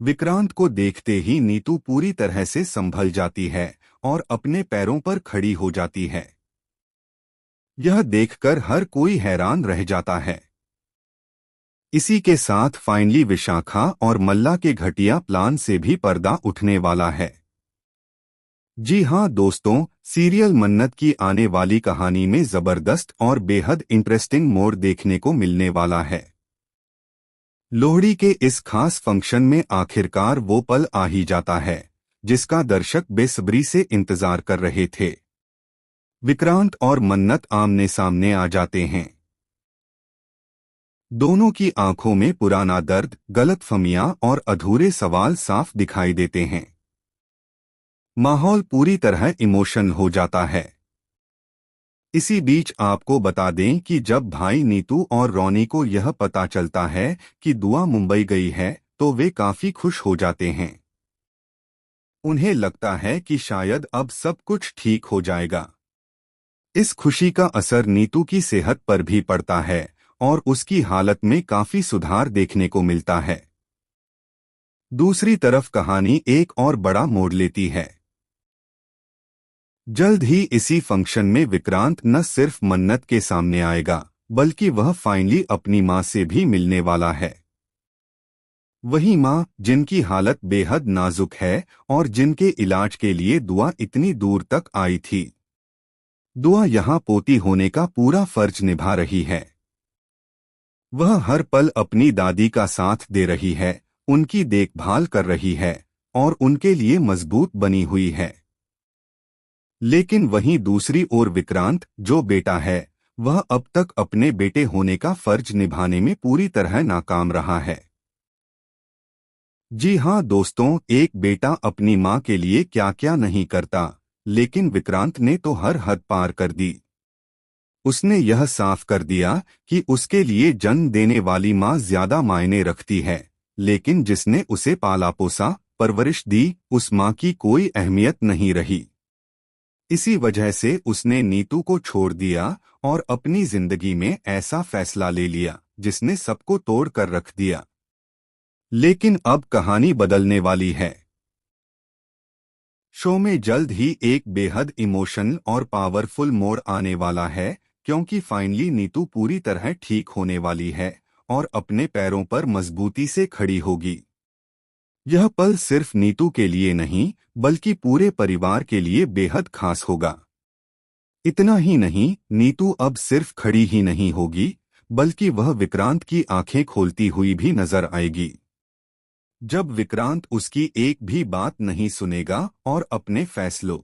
विक्रांत को देखते ही नीतू पूरी तरह से संभल जाती है और अपने पैरों पर खड़ी हो जाती है। यह देखकर हर कोई हैरान रह जाता है। इसी के साथ फाइनली विशाखा और मल्ला के घटिया प्लान से भी पर्दा उठने वाला है। जी हां दोस्तों, सीरियल मन्नत की आने वाली कहानी में जबरदस्त और बेहद इंटरेस्टिंग मोड़ देखने को मिलने वाला है। लोहड़ी के इस खास फंक्शन में आखिरकार वो पल आ ही जाता है जिसका दर्शक बेसब्री से इंतजार कर रहे थे। विक्रांत और मन्नत आमने सामने आ जाते हैं। दोनों की आंखों में पुराना दर्द, गलतफहमियां और अधूरे सवाल साफ दिखाई देते हैं। माहौल पूरी तरह इमोशनल हो जाता है। इसी बीच आपको बता दें कि जब भाई नीतू और रॉनी को यह पता चलता है कि दुआ मुंबई गई है तो वे काफी खुश हो जाते हैं। उन्हें लगता है कि शायद अब सब कुछ ठीक हो जाएगा। इस खुशी का असर नीतू की सेहत पर भी पड़ता है और उसकी हालत में काफी सुधार देखने को मिलता है। दूसरी तरफ कहानी एक और बड़ा मोड़ लेती है। जल्द ही इसी फंक्शन में विक्रांत न सिर्फ मन्नत के सामने आएगा बल्कि वह फाइनली अपनी मां से भी मिलने वाला है। वही मां जिनकी हालत बेहद नाजुक है और जिनके इलाज के लिए दुआ इतनी दूर तक आई थी। दुआ यहां पोती होने का पूरा फर्ज निभा रही है। वह हर पल अपनी दादी का साथ दे रही है, उनकी देखभाल कर रही है और उनके लिए मजबूत बनी हुई है। लेकिन वहीं दूसरी ओर विक्रांत जो बेटा है वह अब तक अपने बेटे होने का फर्ज निभाने में पूरी तरह नाकाम रहा है। जी हां दोस्तों, एक बेटा अपनी मां के लिए क्या क्या नहीं करता, लेकिन विक्रांत ने तो हर हद पार कर दी। उसने यह साफ कर दिया कि उसके लिए जन्म देने वाली मां ज्यादा मायने रखती है, लेकिन जिसने उसे पाला पोसा परवरिश दी उस मां की कोई अहमियत नहीं रही। इसी वजह से उसने नीतू को छोड़ दिया और अपनी जिंदगी में ऐसा फैसला ले लिया जिसने सबको तोड़ कर रख दिया। लेकिन अब कहानी बदलने वाली है। शो में जल्द ही एक बेहद इमोशनल और पावरफुल मोड़ आने वाला है, क्योंकि फाइनली नीतू पूरी तरह ठीक होने वाली है और अपने पैरों पर मजबूती से खड़ी होगी। यह पल सिर्फ नीतू के लिए नहीं बल्कि पूरे परिवार के लिए बेहद खास होगा। इतना ही नहीं, नीतू अब सिर्फ खड़ी ही नहीं होगी बल्कि वह विक्रांत की आंखें खोलती हुई भी नजर आएगी। जब विक्रांत उसकी एक भी बात नहीं सुनेगा और अपने फैसलों